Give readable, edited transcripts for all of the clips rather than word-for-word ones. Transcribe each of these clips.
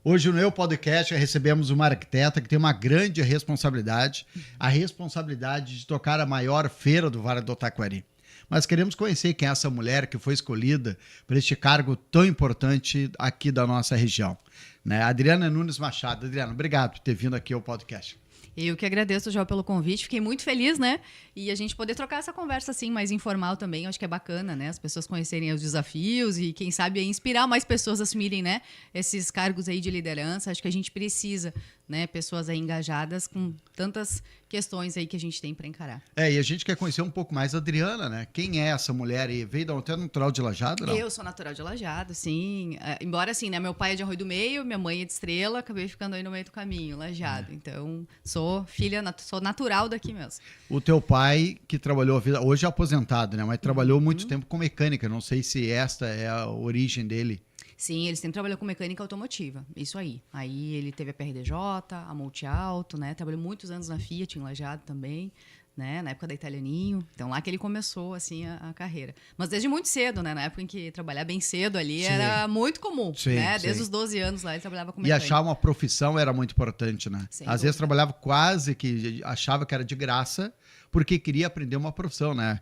Hoje no meu podcast recebemos uma arquiteta que tem uma grande responsabilidade, a responsabilidade de tocar a maior feira do Vale do Taquari. Mas queremos conhecer quem é essa mulher que foi escolhida para este cargo tão importante aqui da nossa região. Né? Adriana Nunes Machado. Adriana, obrigado por ter vindo aqui ao podcast. Eu que agradeço, João, pelo convite. Fiquei muito feliz, né? E a gente poder trocar essa conversa assim, mais informal também. Eu acho que é bacana, né? As pessoas conhecerem os desafios e, quem sabe, aí, inspirar mais pessoas a assumirem, né? Esses cargos aí de liderança. Acho que a gente precisa, né? Pessoas aí engajadas com tantas questões aí que a gente tem para encarar. E a gente quer conhecer um pouco mais a Adriana, né? Quem é essa mulher? E veio da até natural de Lajeado, não? Eu sou natural de Lajeado, sim. Embora, assim, né? Meu pai é de Arroio do Meio, minha mãe é de Estrela. Acabei ficando aí no meio do caminho, Lajeado. Então, sou natural daqui mesmo. O teu pai, que trabalhou a vida, hoje é aposentado, né? Mas trabalhou muito tempo com mecânica. Não sei se esta é a origem dele. Sim, ele sempre trabalhou com mecânica automotiva, isso aí. Aí ele teve a PRDJ, a Multiauto, né? Trabalhou muitos anos na Fiat, em Lajeado também, né? Na época da Italianinho. Então, lá que ele começou, assim, a carreira. Mas desde muito cedo, né? Na época em que trabalhar bem cedo ali era muito comum, né? Desde os 12 anos lá ele trabalhava com mecânica. E achar uma profissão era muito importante, né? Às vezes trabalhava quase que achava que era de graça, porque queria aprender uma profissão, né?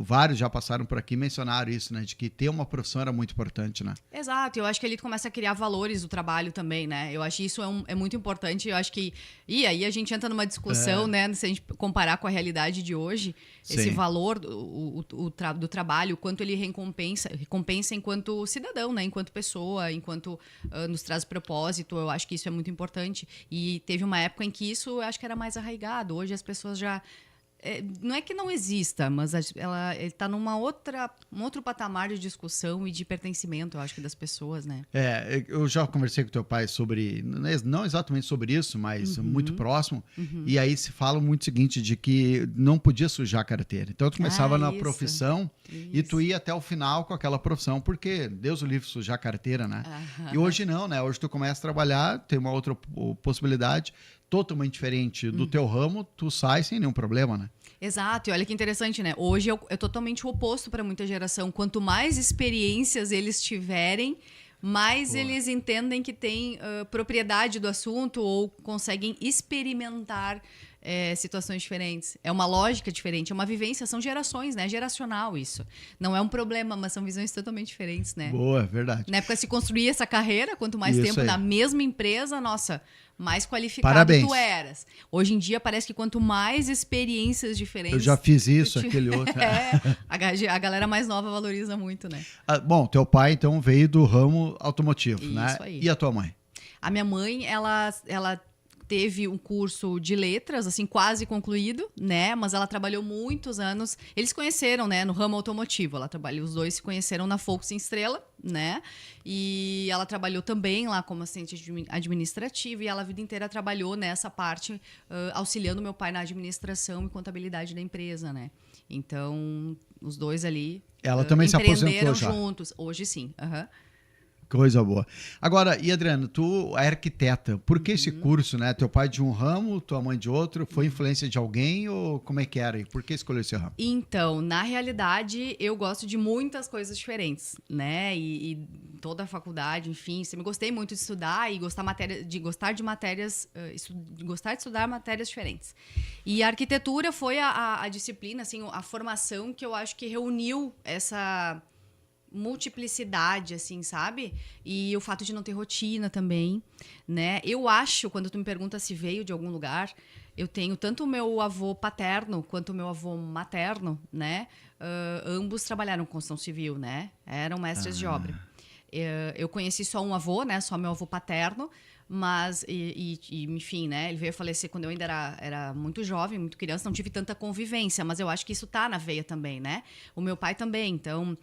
Vários já passaram por aqui e mencionaram isso, né? De que ter uma profissão era muito importante, né? Exato, eu acho que ali tu começa a criar valores do trabalho também, né? Eu acho que isso é muito importante, eu acho que... E aí a gente entra numa discussão, né? Se a gente comparar com a realidade de hoje, esse valor do trabalho, o quanto ele recompensa enquanto cidadão, né? Enquanto pessoa, enquanto nos traz propósito, eu acho que isso é muito importante. E teve uma época em que isso eu acho que era mais arraigado, hoje as pessoas já... não é que não exista, mas ele está num outro patamar de discussão e de pertencimento, eu acho que das pessoas, né? Eu já conversei com teu pai sobre, não exatamente sobre isso, mas muito próximo, e aí se fala muito o seguinte, de que não podia sujar a carteira. Então tu começava na profissão e tu ia até o final com aquela profissão, porque Deus o livre sujar a carteira, né? E hoje não, né? Hoje tu começa a trabalhar, tem uma outra possibilidade, totalmente diferente do teu ramo, tu sai sem nenhum problema, né? Exato, e olha que interessante, né? Hoje é totalmente o oposto para muita geração. Quanto mais experiências eles tiverem, mais eles entendem que têm propriedade do assunto ou conseguem experimentar situações diferentes. É uma lógica diferente, é uma vivência, são gerações, né? Geracional isso. Não é um problema, mas são visões totalmente diferentes, né? Boa, verdade. Na época se construía essa carreira, quanto mais tempo na mesma empresa, nossa... mais qualificado Parabéns. Tu eras. Hoje em dia parece que quanto mais experiências diferentes... Eu já fiz isso, aquele outro. A galera mais nova valoriza muito, né? Bom, teu pai então veio do ramo automotivo, isso, né? Aí. E a tua mãe? A minha mãe, ela teve um curso de letras, assim, quase concluído, né? Mas ela trabalhou muitos anos. Eles se conheceram, né? No ramo automotivo. Os dois se conheceram na Volkswagen Estrela, né? E ela trabalhou também lá como assistente administrativa e ela a vida inteira trabalhou nessa parte, auxiliando meu pai na administração e contabilidade da empresa, né? Então, os dois ali ela também se aposentou já. Juntos. Hoje sim. Coisa boa. Agora, e Adriana, tu é arquiteta, por que esse curso, né? Teu pai de um ramo, tua mãe de outro, foi influência de alguém ou como é que era? E por que escolheu esse ramo? Então, na realidade, eu gosto de muitas coisas diferentes, né? E toda a faculdade, enfim, sempre gostei muito de estudar e gostar de estudar matérias diferentes. E a arquitetura foi a disciplina, assim, a formação que eu acho que reuniu essa multiplicidade, assim, sabe? E o fato de não ter rotina também, né? Eu acho, quando tu me pergunta se veio de algum lugar, eu tenho tanto o meu avô paterno quanto o meu avô materno, né? Ambos trabalharam com construção civil, né? Eram mestres de obra. Eu conheci só um avô, né? Só meu avô paterno. Mas, enfim, né? Ele veio a falecer quando eu ainda era muito jovem, muito criança, não tive tanta convivência, mas eu acho que isso tá na veia também, né? O meu pai também, então,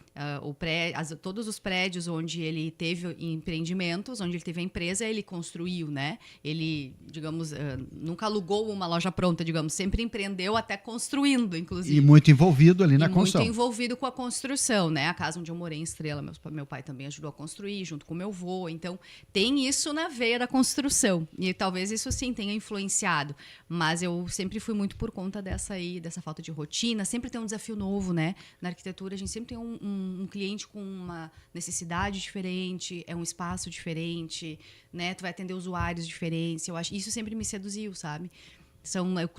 todos os prédios onde ele teve empreendimentos, onde ele teve a empresa, ele construiu, né? Ele, digamos, nunca alugou uma loja pronta, digamos, sempre empreendeu até construindo, inclusive. E muito envolvido ali na construção. Muito envolvido com a construção, né? A casa onde eu morei em Estrela, meu pai também ajudou a construir, junto com meu avô, então tem isso na veia da construção. construção. E talvez isso sim tenha influenciado. Mas eu sempre fui muito por conta dessa falta de rotina. Sempre tem um desafio novo, né? Na arquitetura, a gente sempre tem um cliente com uma necessidade diferente, é um espaço diferente, né? Tu vai atender usuários diferentes. Eu acho isso sempre me seduziu, sabe?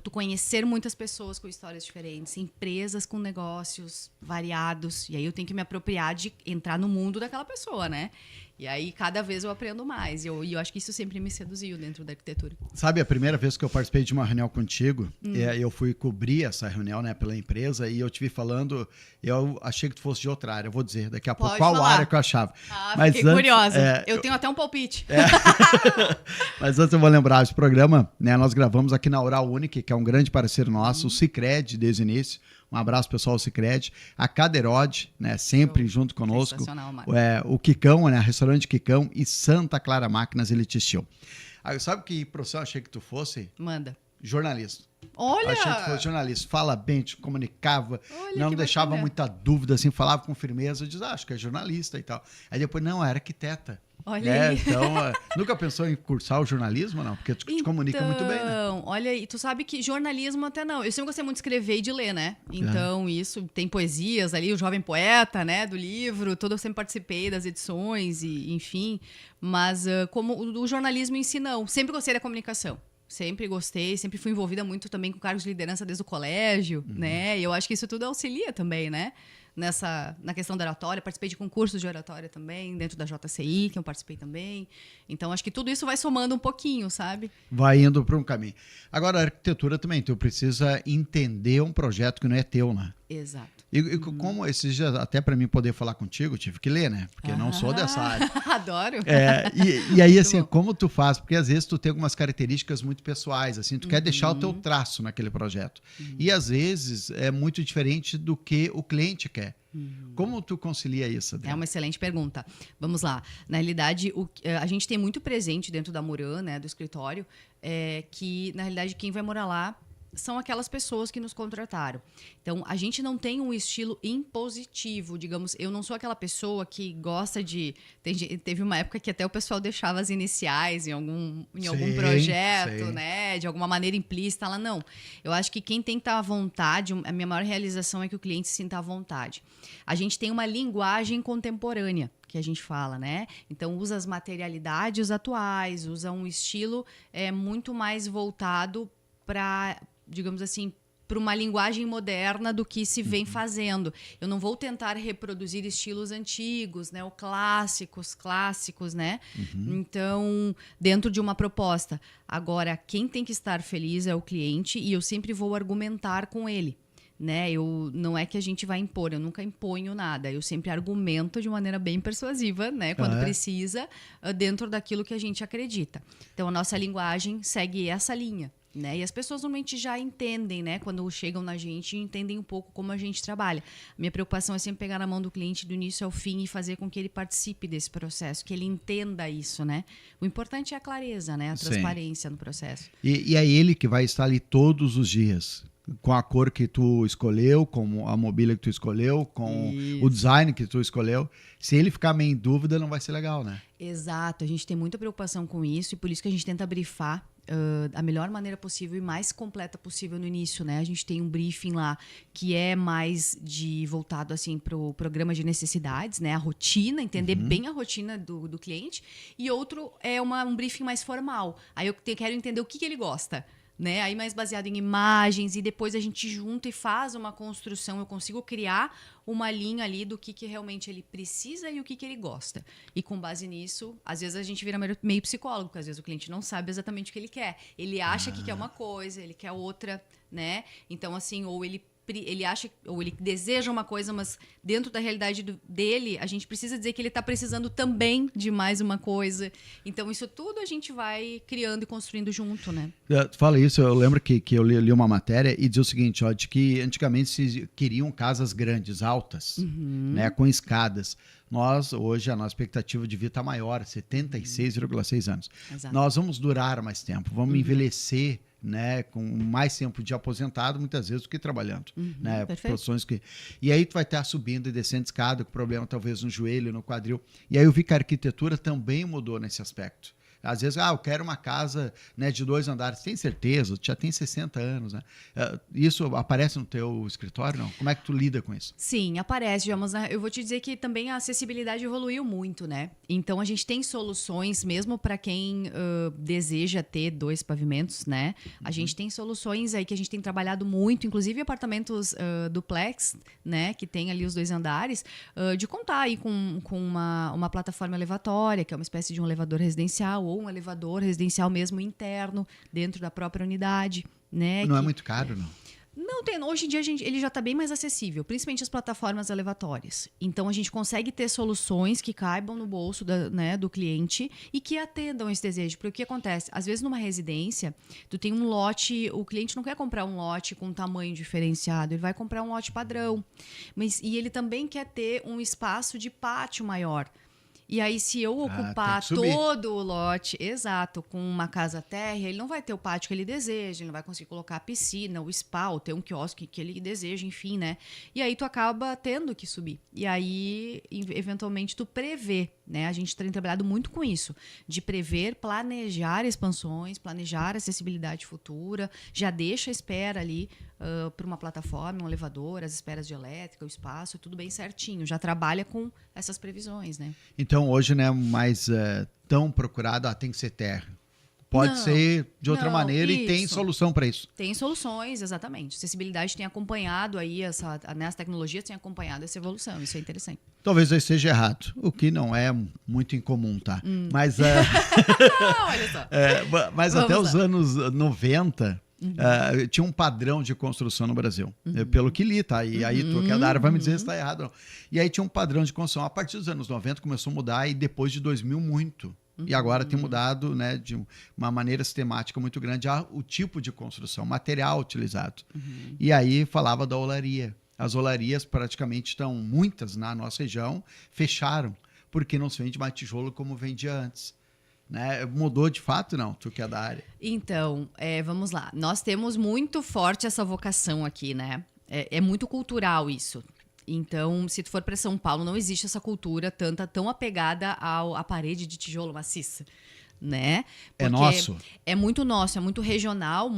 Tu conhecer muitas pessoas com histórias diferentes, empresas com negócios variados, e aí eu tenho que me apropriar de entrar no mundo daquela pessoa, né? E aí, cada vez eu aprendo mais. E eu acho que isso sempre me seduziu dentro da arquitetura. Sabe, a primeira vez que eu participei de uma reunião contigo, eu fui cobrir essa reunião, né, pela empresa, e eu te vi falando, eu achei que tu fosse de outra área. Eu vou dizer daqui a pouco qual área que eu achava. Mas fiquei curiosa. Eu tenho até um palpite. Mas antes eu vou lembrar, esse programa, né, nós gravamos aqui na Oral Unique, que é um grande parceiro nosso, o Sicredi, desde o início. Um abraço, pessoal, do Sicredi. A Caderode, né, sempre junto conosco. Sensacional, o Quicão, né, restaurante Quicão e Santa Clara Máquinas Elite Steel. Sabe que profissão eu achei que tu fosse? Manda. Jornalista. Olha! Achei que tu fosse jornalista. Fala bem, te comunicava, Olha, não deixava muita dúvida, assim, falava com firmeza. Eu dizia, acho que é jornalista e tal. Aí depois, não, era arquiteta. Olha aí. Então, nunca pensou em cursar o jornalismo, não? Porque tu te comunica muito bem, né? Olha aí, tu sabe que jornalismo até não. Eu sempre gostei muito de escrever e de ler, né? Então, isso, tem poesias ali, o Jovem Poeta, né? Do livro, eu sempre participei das edições, e enfim. Mas como o jornalismo em si, não. Sempre gostei da comunicação. Sempre gostei, sempre fui envolvida muito também com cargos de liderança desde o colégio, né? E eu acho que isso tudo auxilia também, né? Na questão da oratória, participei de concursos de oratória também, dentro da JCI, que eu participei também. Então, acho que tudo isso vai somando um pouquinho, sabe? Vai indo para um caminho. Agora, a arquitetura também, tu precisa entender um projeto que não é teu, né? Exato. E como esses dias, até para mim poder falar contigo, eu tive que ler, né? Porque eu não sou dessa área. Adoro. E aí, assim, como tu faz? Porque às vezes tu tem algumas características muito pessoais, assim, tu quer deixar o teu traço naquele projeto. E às vezes é muito diferente do que o cliente quer. Como tu concilia isso, Adriana? É uma excelente pergunta. Vamos lá. Na realidade, a gente tem muito presente dentro da Muran, né, do escritório, que, na realidade, quem vai morar lá são aquelas pessoas que nos contrataram. Então, a gente não tem um estilo impositivo, digamos. Eu não sou aquela pessoa que gosta de... Teve uma época que até o pessoal deixava as iniciais em algum projeto, né? De alguma maneira implícita. Ela não. Eu acho que quem tem que estar à vontade, a minha maior realização é que o cliente se sinta à vontade. A gente tem uma linguagem contemporânea, que a gente fala, né? Então, usa as materialidades atuais, usa um estilo muito mais voltado para, digamos assim, para uma linguagem moderna do que se vem fazendo. Eu não vou tentar reproduzir estilos antigos, né? Ou clássicos, né? Então, dentro de uma proposta. Agora, quem tem que estar feliz é o cliente e eu sempre vou argumentar com ele. Né? Não é que a gente vai impor, eu nunca imponho nada, eu sempre argumento de maneira bem persuasiva, né? Quando precisa, dentro daquilo que a gente acredita. Então, a nossa linguagem segue essa linha. Né? E as pessoas normalmente já entendem, né? Quando chegam na gente, entendem um pouco como a gente trabalha. Minha preocupação é sempre pegar na mão do cliente do início ao fim e fazer com que ele participe desse processo, que ele entenda isso, né? O importante é a clareza, né? A transparência no processo. E é ele que vai estar ali todos os dias, com a cor que tu escolheu, com a mobília que tu escolheu, com o design que tu escolheu. Se ele ficar meio em dúvida, não vai ser legal, né? Exato. A gente tem muita preocupação com isso e por isso que a gente tenta brifar da melhor maneira possível e mais completa possível no início, né? A gente tem um briefing lá que é mais voltado assim para o programa de necessidades, né? A rotina, entender bem a rotina do cliente. E outro é um briefing mais formal. Aí eu quero entender o que ele gosta. Né? Aí mais baseado em imagens e depois a gente junta e faz uma construção. Eu consigo criar uma linha ali do que realmente ele precisa e o que ele gosta. E com base nisso, às vezes a gente vira meio psicólogo, porque às vezes o cliente não sabe exatamente o que ele quer. Ele acha que quer uma coisa, ele quer outra, né? Então, assim, ou ele acha, ou ele deseja uma coisa, mas dentro da realidade dele, a gente precisa dizer que ele está precisando também de mais uma coisa. Então, isso tudo a gente vai criando e construindo junto, né? Fala isso, eu lembro que eu li uma matéria e dizia o seguinte, ó, de que antigamente se queriam casas grandes, altas, né, com escadas. Nós, hoje, a nossa expectativa de vida está maior, 76,6 anos. Exato. Nós vamos durar mais tempo, vamos envelhecer, né, com mais tempo de aposentado, muitas vezes, do que trabalhando. Né, profissões e aí tu vai estar subindo e descendo escada, com problema talvez no joelho, no quadril. E aí eu vi que a arquitetura também mudou nesse aspecto. Às vezes, eu quero uma casa, né, de 2 andares. Tem certeza? Tu já tem 60 anos, né? Isso aparece no teu escritório, não? Como é que tu lida com isso? Sim, aparece, mas eu vou te dizer que também a acessibilidade evoluiu muito, né? Então a gente tem soluções, mesmo para quem deseja ter 2 pavimentos, né? A gente tem soluções aí que a gente tem trabalhado muito, inclusive apartamentos duplex, né? Que tem ali os 2 andares, de contar aí com uma plataforma elevatória, que é uma espécie de um elevador residencial, ou um elevador residencial mesmo interno, dentro da própria unidade, né? Não é muito caro, não? Não tem. Hoje em dia ele já está bem mais acessível, principalmente as plataformas elevatórias. Então a gente consegue ter soluções que caibam no bolso do cliente e que atendam esse desejo. Porque o que acontece? Às vezes numa residência, tu tem um lote, o cliente não quer comprar um lote com um tamanho diferenciado, ele vai comprar um lote padrão. E ele também quer ter um espaço de pátio maior. E aí, se eu ocupar todo o lote, exato, com uma casa térrea, ele não vai ter o pátio que ele deseja, ele não vai conseguir colocar a piscina, o spa, ou ter um quiosque que ele deseja, enfim, né? E aí, tu acaba tendo que subir. E aí, eventualmente, tu prevê, né? A gente tem trabalhado muito com isso, de prever, planejar expansões, planejar acessibilidade futura, já deixa a espera ali para uma plataforma, um elevador, as esperas de elétrica, o espaço, tudo bem certinho. Já trabalha com essas previsões, né? Então, hoje, né, mais tão procurado, tem que ser terra. Pode ser de outra maneira e tem solução para isso. Tem soluções, exatamente. Acessibilidade tem acompanhado aí, as tecnologias têm acompanhado essa evolução, isso é interessante. Talvez eu esteja errado, o que não é muito incomum, tá? Mas, olha só. Mas até os anos 90... tinha um padrão de construção no Brasil, pelo que li, tá? E aí tu que é da área vai me dizer se está errado ou não. E aí tinha um padrão de construção. A partir dos anos 90 começou a mudar e depois de 2000 muito. E agora tem mudado, né, de uma maneira sistemática muito grande o tipo de construção, material utilizado. E aí falava da olaria. As olarias praticamente estão, muitas na nossa região, fecharam, porque não se vende mais tijolo como vendia antes. Né? Mudou de fato, não? Tu que é da área. Então, vamos lá. Nós temos muito forte essa vocação aqui, né? É muito cultural isso. Então, se tu for para São Paulo, não existe essa cultura tão apegada à parede de tijolo maciça. Né? Porque é nosso. É muito nosso, é muito regional,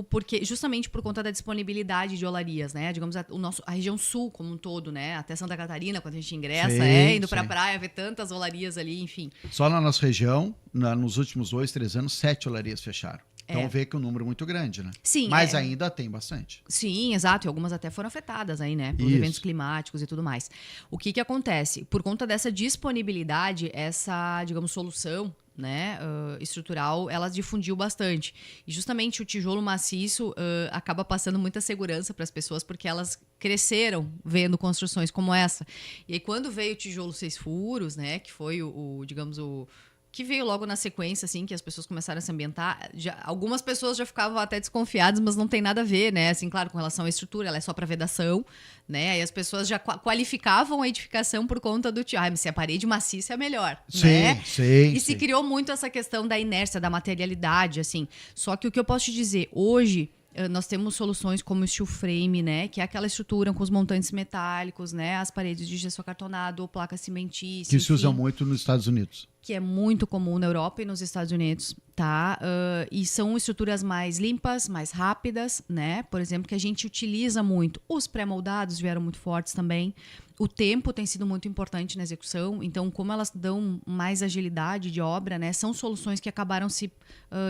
porque justamente por conta da disponibilidade de olarias, né? Digamos, a região sul como um todo, né? Até Santa Catarina, quando a gente ingressa, indo pra praia, ver tantas olarias ali, enfim. Só na nossa região, nos últimos 2, 3 anos, 7 olarias fecharam. Então vê que é um número muito grande, né? Sim. Mas ainda tem bastante. Sim, exato. E algumas até foram afetadas aí, né? Por eventos climáticos e tudo mais. O que acontece? Por conta dessa disponibilidade, essa, digamos, solução, né, estrutural, ela difundiu bastante. E justamente o tijolo maciço acaba passando muita segurança para as pessoas, porque elas cresceram vendo construções como essa. E aí, quando veio o tijolo 6 furos, né, que foi digamos, que veio logo na sequência, assim, que as pessoas começaram a se ambientar. Algumas pessoas já ficavam até desconfiadas, mas não tem nada a ver, né? Assim, claro, com relação à estrutura, ela é só para vedação, né? Aí as pessoas já qualificavam a edificação por conta do mas se a parede maciça é melhor, né? Sim. E se criou muito essa questão da inércia, da materialidade, assim. Só que o que eu posso te dizer, hoje nós temos soluções como o steel frame, né? Que é aquela estrutura com os montantes metálicos, né? As paredes de gesso acartonado ou placa cimentícia. Que se usam muito nos Estados Unidos. Que é muito comum na Europa e nos Estados Unidos, tá? E são estruturas mais limpas, mais rápidas, né? Por exemplo, que a gente utiliza muito. Os pré-moldados vieram muito fortes também. O tempo tem sido muito importante na execução. Então, como elas dão mais agilidade de obra, né? São soluções que acabaram se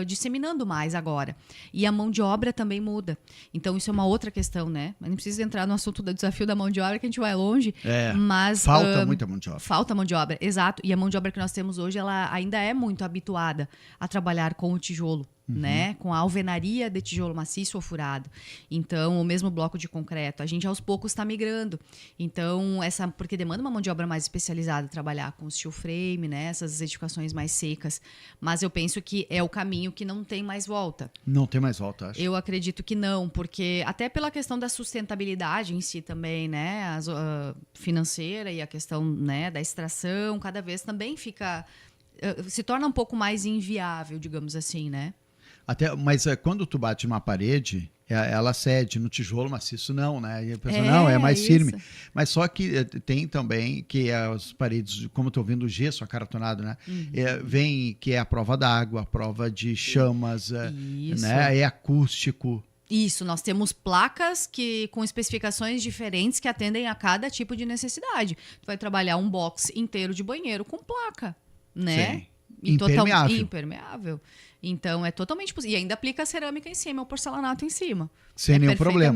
disseminando mais agora. E a mão de obra também muda. Então, isso é uma outra questão, né? Mas não precisa entrar no assunto do desafio da mão de obra, que a gente vai longe. Mas falta muita mão de obra. Falta mão de obra, exato. E a mão de obra que nós temos hoje, ela ainda é muito habituada a trabalhar com o tijolo, né? Com a alvenaria de tijolo maciço ou furado. Então, o mesmo bloco de concreto. A gente, aos poucos, está migrando. Então, porque demanda uma mão de obra mais especializada trabalhar com steel frame, né? Essas edificações mais secas. Mas eu penso que é o caminho que não tem mais volta. Não tem mais volta, acho. Eu acredito que não, porque até pela questão da sustentabilidade em si também, né? Financeira e a questão, né, da extração, cada vez também se torna um pouco mais inviável, digamos assim, né? Mas quando tu bate numa parede, ela cede. No tijolo maciço não, né? E a pessoa, não, é mais firme. Mas só que tem também que as paredes, como eu estou vendo o gesso acartonado, né? Vem que é a prova d'água, a prova de chamas, né? É acústico. Isso, nós temos placas com especificações diferentes que atendem a cada tipo de necessidade. Tu vai trabalhar um box inteiro de banheiro com placa, né? Sim. Impermeável. Impermeável. Então, é totalmente possível. E ainda aplica a cerâmica em cima, o porcelanato em cima. Sem nenhum problema.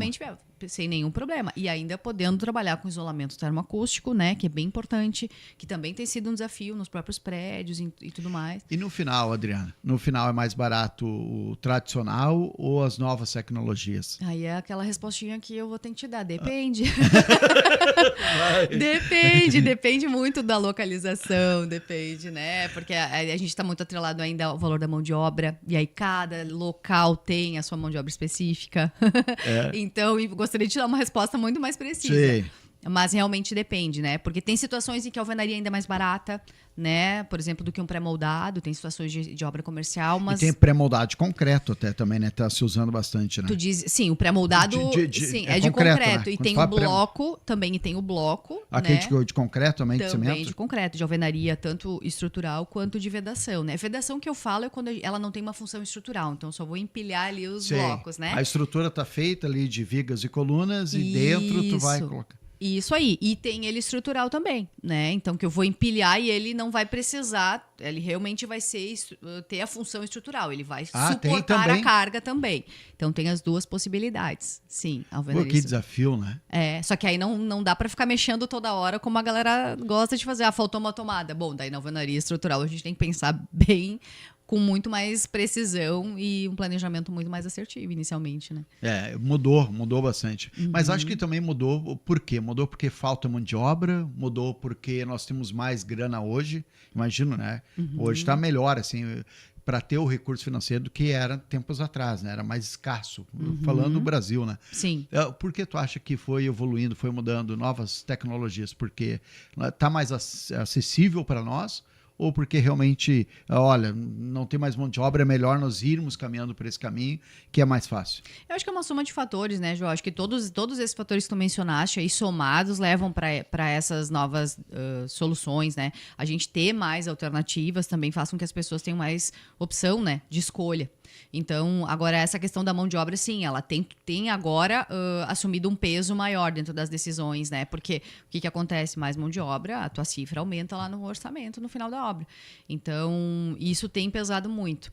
Sem nenhum problema. E ainda podendo trabalhar com isolamento termoacústico, né? Que é bem importante, que também tem sido um desafio nos próprios prédios e tudo mais. E no final, Adriana? No final é mais barato o tradicional ou as novas tecnologias? Aí é aquela respostinha que eu vou ter que te dar. Depende. Depende muito da localização, depende, né? Porque a gente está muito atrelado ainda ao valor da mão de obra. E aí cada local tem a sua mão de obra específica. Então, eu gostaria de te dar uma resposta muito mais precisa. Sim. Mas realmente depende, né? Porque tem situações em que a alvenaria ainda é mais barata, né? Por exemplo, do que um pré-moldado. Tem situações de obra comercial, mas... E tem pré-moldado de concreto até também, né? Tá se usando bastante, né? Tu diz... Sim, o pré-moldado sim, é de concreto. Né? E tem o bloco, também tem o bloco, aquele né? de concreto também, de cimento? Também de concreto, de alvenaria, tanto estrutural quanto de vedação, né? Vedação que eu falo é quando ela não tem uma função estrutural. Então, eu só vou empilhar ali os blocos, né? A estrutura tá feita ali de vigas e colunas e dentro tu vai colocar... Isso aí. E tem ele estrutural também, né? Então, que eu vou empilhar e ele não vai precisar... Ele realmente vai ter a função estrutural. Ele vai suportar a carga também. Então, tem as duas possibilidades. Sim, alvenaria. Que desafio, né? Só que aí não dá para ficar mexendo toda hora como a galera gosta de fazer. Faltou uma tomada. Bom, daí na alvenaria estrutural a gente tem que pensar bem... com muito mais precisão e um planejamento muito mais assertivo inicialmente, né? Mudou bastante. Mas acho que também mudou por quê? Mudou porque falta mão de obra, mudou porque nós temos mais grana hoje, imagino, né? Hoje está melhor, assim, para ter o recurso financeiro do que era tempos atrás, né? Era mais escasso, falando do Brasil, né? Sim. Por que tu acha que foi evoluindo, foi mudando novas tecnologias? Porque está mais acessível para nós? Ou porque realmente, olha, não tem mais mão de obra, é melhor nós irmos caminhando por esse caminho, que é mais fácil? Eu acho que é uma soma de fatores, né, João? Acho que todos esses fatores que tu mencionaste aí somados levam para essas novas soluções, né? A gente ter mais alternativas também faz com que as pessoas tenham mais opção, né, de escolha. Então, agora, essa questão da mão de obra, sim, ela tem agora assumido um peso maior dentro das decisões, né? Porque o que acontece? Mais mão de obra, a tua cifra aumenta lá no orçamento, no final da obra. Então, isso tem pesado muito.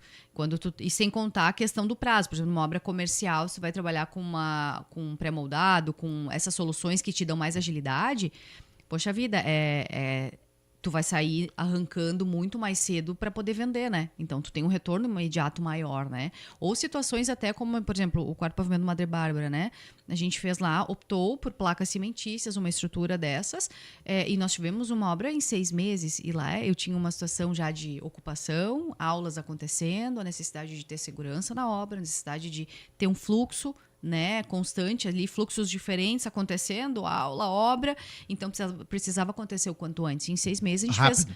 E sem contar a questão do prazo. Por exemplo, numa obra comercial, você vai trabalhar com um pré-moldado, com essas soluções que te dão mais agilidade. Poxa vida, tu vai sair arrancando muito mais cedo para poder vender, né? Então, tu tem um retorno imediato maior, né? Ou situações até como, por exemplo, o quarto pavimento Madre Bárbara, né? A gente fez lá, optou por placas cimentícias, uma estrutura dessas, e nós tivemos uma obra em 6 meses. E lá eu tinha uma situação já de ocupação, aulas acontecendo, a necessidade de ter segurança na obra, a necessidade de ter um fluxo, né, constante ali, fluxos diferentes acontecendo, aula, obra. Então, precisava acontecer o quanto antes. Em 6 meses, a gente fez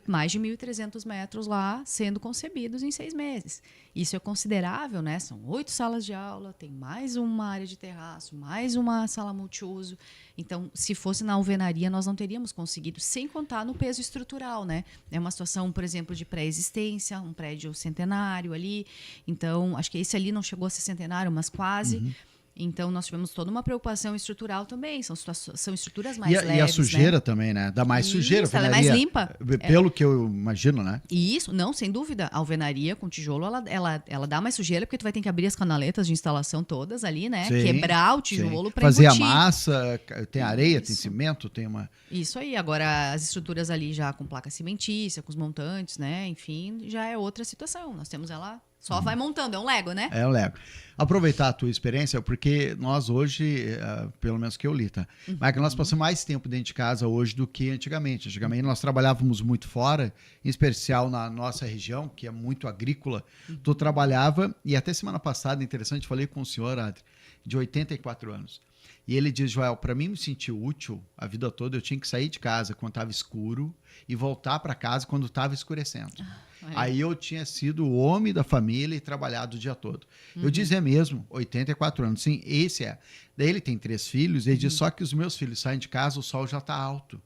mais de 1.300 metros lá sendo concebidos em 6 meses. Isso é considerável, né? São 8 salas de aula, tem mais uma área de terraço, mais uma sala multiuso. Então, se fosse na alvenaria, nós não teríamos conseguido, sem contar no peso estrutural, né? É uma situação, por exemplo, de pré-existência, um prédio centenário ali. Então, acho que esse ali não chegou a ser centenário, mas quase. Então, nós tivemos toda uma preocupação estrutural também. São estruturas mais leves, e a sujeira, né? Também, né? Dá mais sujeira. Ela é mais limpa. Pelo que eu imagino, né? Isso, não, sem dúvida. A alvenaria com tijolo, ela dá mais sujeira, porque tu vai ter que abrir as canaletas de instalação todas ali, né? Sim, quebrar o tijolo para fazer embutir. A massa, tem areia, tem cimento, tem uma... Isso aí. Agora, as estruturas ali já com placa cimentícia, com os montantes, né? Enfim, já é outra situação. Nós temos ela... Só vai montando, é um Lego, né? É um Lego. Aproveitar a tua experiência, porque nós hoje, pelo menos que eu li, tá? Mas que nós passamos mais tempo dentro de casa hoje do que antigamente. Antigamente nós trabalhávamos muito fora, em especial na nossa região, que é muito agrícola. Tu trabalhava, e até semana passada, interessante, falei com o senhor, Adri, de 84 anos. E ele diz, Joel, para mim me sentir útil a vida toda, eu tinha que sair de casa quando estava escuro e voltar para casa quando estava escurecendo. Aí eu tinha sido o homem da família e trabalhado o dia todo. Eu dizia mesmo, 84 anos, sim, esse é. Daí ele tem 3 filhos, ele diz só que os meus filhos saem de casa, o sol já está alto.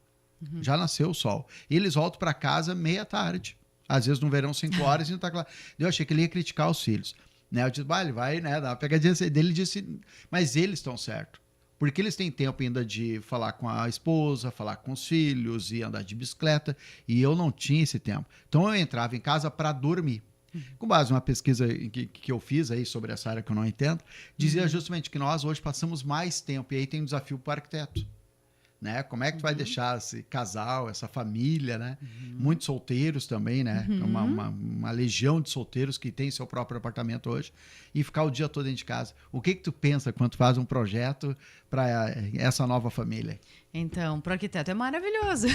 Já nasceu o sol. E eles voltam para casa meia-tarde. Às vezes no verão, 5 horas, e não está claro. Eu achei que ele ia criticar os filhos. Né? Eu disse, ele vai, né, dar uma pegadinha dele. Ele disse, mas eles estão certos. Porque eles têm tempo ainda de falar com a esposa, falar com os filhos e andar de bicicleta. E eu não tinha esse tempo. Então eu entrava em casa para dormir. Com base numa pesquisa que eu fiz aí sobre essa área que eu não entendo, dizia justamente que nós hoje passamos mais tempo. E aí tem um desafio para o arquiteto. Né? Como é que tu vai deixar esse casal, essa família, né? Muitos solteiros também, né? Uma legião de solteiros que tem seu próprio apartamento hoje e ficar o dia todo dentro de casa. O que tu pensa quando tu faz um projeto para essa nova família? Então, para o arquiteto é maravilhoso,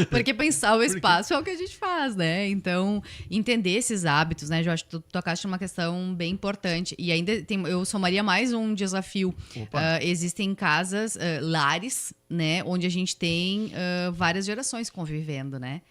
porque pensar o espaço é o que a gente faz, né? Então, entender esses hábitos, né? Eu acho que tu tocaste numa questão bem importante. E ainda eu somaria mais um desafio. Existem casas, lares, né? Onde a gente tem várias gerações convivendo, né?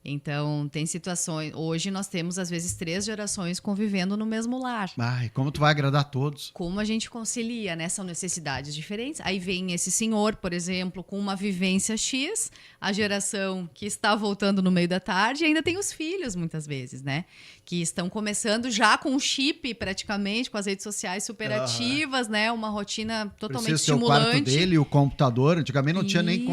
Então, tem situações... Hoje nós temos, às vezes, 3 gerações convivendo no mesmo lar. E como tu vai agradar todos? Como a gente concilia, né? São necessidades diferentes. Aí vem esse senhor, por exemplo, com uma vivência X, a geração que está voltando no meio da tarde, e ainda tem os filhos, muitas vezes, né? Que estão começando já com o chip, praticamente, com as redes sociais super ativas, né? Uma rotina totalmente estimulante. O quarto dele, o computador, antigamente não tinha nem...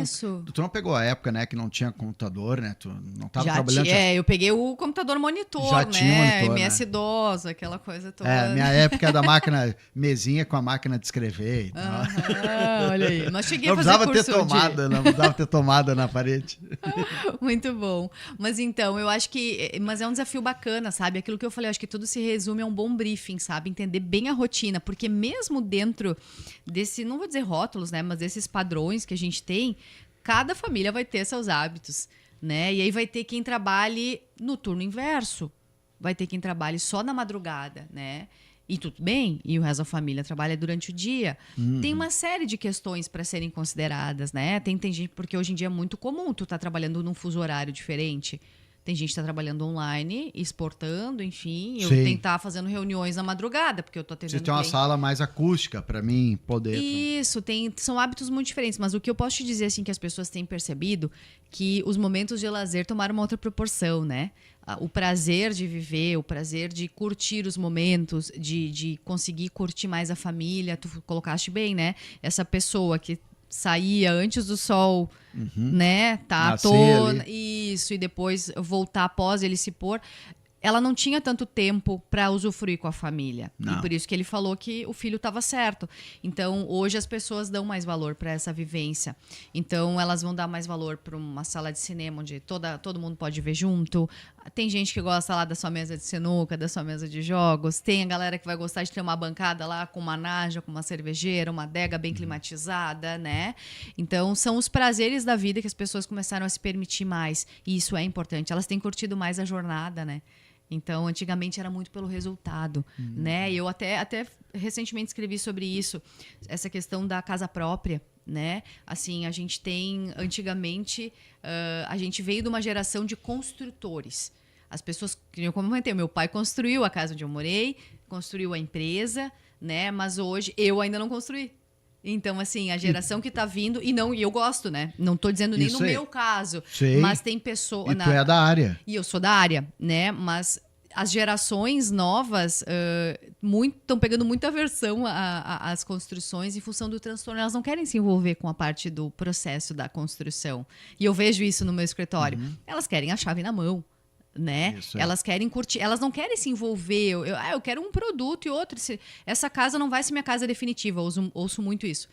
Tu não pegou a época, né? Que não tinha computador, né? Tu não estava trabalhando... eu peguei o computador monitor, já né? Tinha monitor, MS-DOS, aquela coisa toda. Minha época é da máquina, mesinha com a máquina de escrever e tal. Olha aí. Mas cheguei não a fazer precisava ter tomada, não precisava ter tomada na parede. Muito bom. Mas então, eu acho que... Mas é um desafio bacana, sabe? Aquilo que eu falei, acho que tudo se resume a um bom briefing, sabe? Entender bem a rotina, porque mesmo dentro desse, não vou dizer rótulos, né? Mas desses padrões que a gente tem, cada família vai ter seus hábitos, né? E aí vai ter quem trabalhe no turno inverso, vai ter quem trabalhe só na madrugada, né? E tudo bem, e o resto da família trabalha durante o dia. Tem uma série de questões para serem consideradas, né? Tem gente, porque hoje em dia é muito comum tu tá trabalhando num fuso horário diferente. Tem gente que está trabalhando online, exportando, enfim. Eu tenho que estar fazendo reuniões na madrugada, porque eu estou atendendo. Você tem uma sala mais acústica para mim poder... Isso, são hábitos muito diferentes. Mas o que eu posso te dizer, assim, que as pessoas têm percebido, que os momentos de lazer tomaram uma outra proporção, né? O prazer de viver, o prazer de curtir os momentos, de conseguir curtir mais a família. Tu colocaste bem, né? Essa pessoa que saía antes do sol, né? Tá toda isso, e depois voltar após ele se pôr. Ela não tinha tanto tempo para usufruir com a família. Não. E por isso que ele falou que o filho estava certo. Então, hoje as pessoas dão mais valor para essa vivência. Então, elas vão dar mais valor para uma sala de cinema onde todo mundo pode ver junto. Tem gente que gosta lá da sua mesa de sinuca, da sua mesa de jogos. Tem a galera que vai gostar de ter uma bancada lá com uma naja, com uma cervejeira, uma adega bem climatizada, né? Então, são os prazeres da vida que as pessoas começaram a se permitir mais. E isso é importante. Elas têm curtido mais a jornada, né? Então, antigamente era muito pelo resultado, né? Eu até recentemente escrevi sobre isso, essa questão da casa própria, né? Assim, a gente tem, antigamente, a gente veio de uma geração de construtores. As pessoas, como eu comentei, meu pai construiu a casa onde eu morei, construiu a empresa, né? Mas hoje eu ainda não construí. Então, assim, a geração que tá vindo... E eu gosto, né? Não tô dizendo nem no meu caso. Mas tem pessoas... E tu é da área. E eu sou da área, né? Mas as gerações novas estão pegando muita aversão às construções em função do transtorno. Elas não querem se envolver com a parte do processo da construção. E eu vejo isso no meu escritório. Elas querem a chave na mão. Né? Elas querem curtir, elas não querem se envolver. Eu quero um produto e outro. Essa casa não vai ser minha casa definitiva. Ouço muito isso.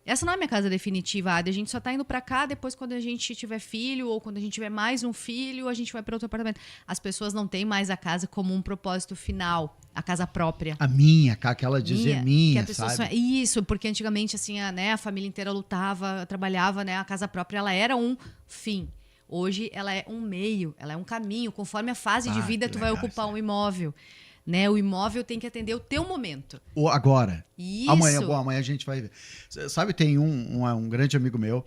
Essa não é minha casa definitiva, Adi. A gente só tá indo para cá depois quando a gente tiver filho ou quando a gente tiver mais um filho, a gente vai para outro apartamento. As pessoas não têm mais a casa como um propósito final, a casa própria. A minha, aquela dizer minha, sabe? Isso, porque antigamente assim, a família inteira lutava, trabalhava, né? A casa própria, ela era um fim. Hoje ela é um meio, ela é um caminho. Conforme a fase de vida, tu vai ocupar um imóvel. Né? O imóvel tem que atender o teu momento. Agora. Isso. Amanhã a gente vai ver. Sabe, tem um grande amigo meu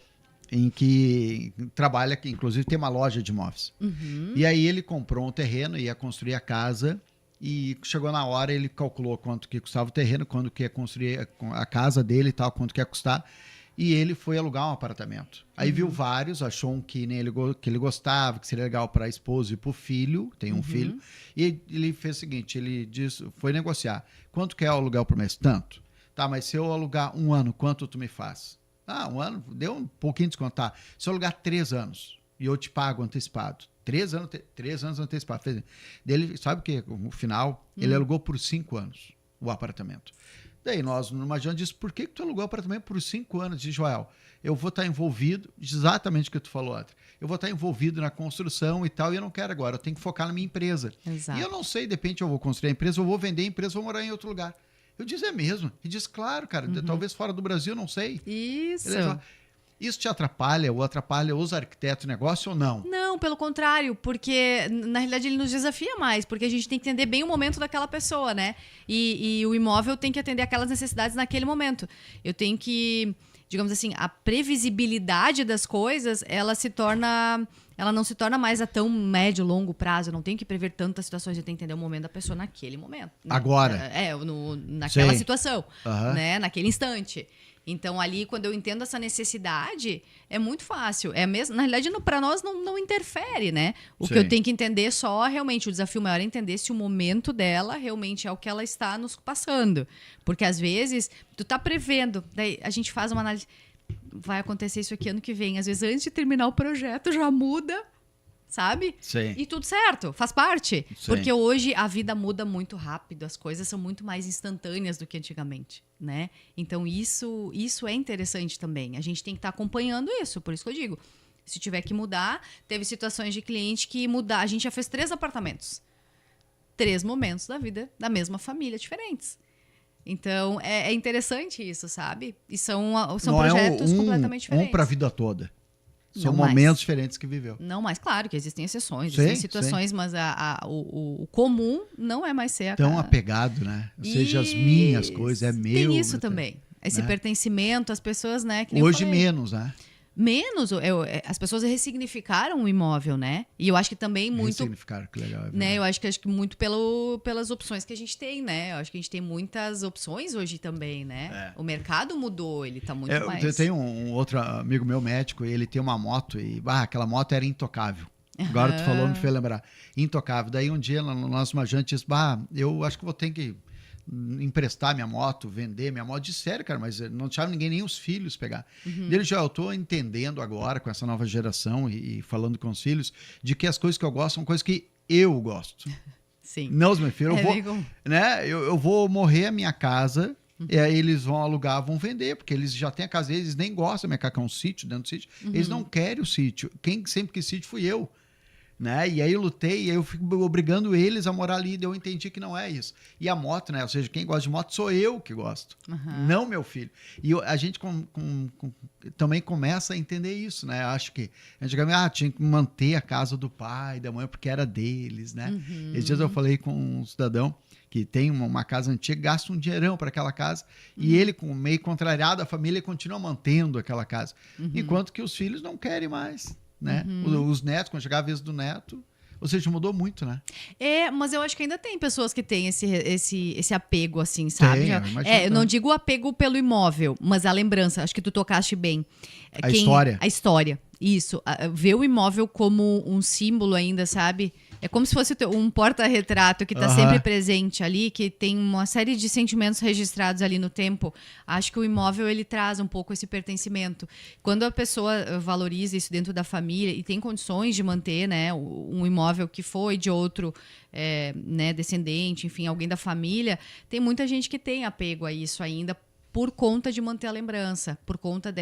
em que trabalha, que inclusive tem uma loja de imóveis. E aí ele comprou um terreno, ia construir a casa, e chegou na hora, ele calculou quanto que custava o terreno, quando que ia construir a casa dele e tal, quanto que ia custar, e ele foi alugar um apartamento. Aí viu vários, achou um que nem ele, que ele gostava, que seria legal para a esposa e para o filho, tem um filho, e ele fez o seguinte, ele disse, foi negociar, quanto que é o aluguel por mês? Tanto. Tá, mas se eu alugar 1 ano, quanto tu me faz? Ah, 1 ano, deu um pouquinho de descontar. Se eu alugar 3 anos e eu te pago antecipado, 3 anos antecipado. Dele, sabe o que? No final, ele alugou por 5 anos o apartamento. Daí nós, numa janta, disse, por que tu alugou o apartamento por 5 anos? Diz, Joel, eu vou estar envolvido, exatamente o que tu falou, André. Eu vou estar envolvido na construção e tal, e eu não quero agora, eu tenho que focar na minha empresa. Exato. E eu não sei, de repente eu vou construir a empresa, eu vou vender a empresa, vou morar em outro lugar. Eu disse, é mesmo? Ele diz, claro, cara, talvez fora do Brasil, não sei. Isso. Isso te atrapalha ou atrapalha os arquitetos do negócio ou não? Não, pelo contrário, porque na realidade ele nos desafia mais, porque a gente tem que entender bem o momento daquela pessoa, né? E o imóvel tem que atender aquelas necessidades naquele momento. Eu tenho que, digamos assim, a previsibilidade das coisas, ela não se torna mais a tão médio, longo prazo. Eu não tenho que prever tantas situações, eu tenho que entender o momento da pessoa naquele momento. Né? Agora. Naquela situação, né? Naquele instante. Então, ali, quando eu entendo essa necessidade, é muito fácil. É mesmo, na realidade, para nós não interfere, né? O que eu tenho que entender só, realmente, o desafio maior é entender se o momento dela realmente é o que ela está nos passando. Porque, às vezes, tu tá prevendo, daí a gente faz uma análise, vai acontecer isso aqui ano que vem. Às vezes, antes de terminar o projeto, já muda, sabe? Sim. E tudo certo, faz parte. Sim. Porque hoje a vida muda muito rápido, as coisas são muito mais instantâneas do que antigamente, né? Então isso é interessante também. A gente tem que estar acompanhando isso, por isso que eu digo. Se tiver que mudar, teve situações de cliente que mudar. A gente já fez 3 apartamentos. 3 momentos da vida da mesma família diferentes. Então, é interessante isso, sabe? E são projetos completamente diferentes. Um para a vida toda. São Não momentos mais. diferentes que viveu. Não, mas claro que existem exceções, existem situações, mas o comum não é mais ser tão apegado, né? Ou seja, as minhas coisas, é meu. Tem isso também. Esse pertencimento, as pessoas, né? Que nem hoje menos, né? Menos, as pessoas ressignificaram o imóvel, né? E eu acho que também muito... Ressignificaram, que legal. Né? Eu acho que muito pelas opções que a gente tem, né? Eu acho que a gente tem muitas opções hoje também, né? O mercado mudou, ele tá muito mais... Eu tenho um outro amigo meu médico, ele tem uma moto e aquela moto era intocável. Agora tu falou, me fez lembrar. Intocável. Daí um dia, no nosso majante, disse, eu acho que vou ter que emprestar minha moto, vender minha moto. De sério, cara, mas não deixava ninguém, nem os filhos pegar. Dele já, eu tô entendendo agora com essa nova geração e falando com os filhos, de que as coisas que eu gosto são coisas que eu gosto. Sim. Não os meus filhos. Eu vou morrer a minha casa, e aí eles vão alugar, vão vender, porque eles já têm a casa deles, eles nem gostam da minha casa, que é um sítio dentro do sítio. Eles não querem o sítio. Quem sempre quis sítio fui eu. Né? E aí eu lutei, e aí eu fico obrigando eles a morar ali, e eu entendi que não é isso. E a moto, né? Ou seja, quem gosta de moto sou eu que gosto, não meu filho. E a gente também começa a entender isso, né? Acho que antigamente tinha que manter a casa do pai, da mãe, porque era deles, né? Esses dias eu falei com um cidadão que tem uma casa antiga, gasta um dinheirão para aquela casa, e ele, meio contrariado, a família continua mantendo aquela casa. Enquanto que os filhos não querem mais. Né? Os netos, quando chegava a vez do neto, ou seja, mudou muito, né? Mas eu acho que ainda tem pessoas que têm esse apego, assim, sabe? Eu não digo o apego pelo imóvel, mas a lembrança, acho que tu tocaste bem. História. A história, isso. Ver o imóvel como um símbolo ainda, sabe? É como se fosse um porta-retrato que está sempre presente ali, que tem uma série de sentimentos registrados ali no tempo. Acho que o imóvel, ele traz um pouco esse pertencimento. Quando a pessoa valoriza isso dentro da família e tem condições de manter, né, um imóvel que foi de outro né, descendente, enfim, alguém da família, tem muita gente que tem apego a isso ainda, por conta de manter a lembrança, por conta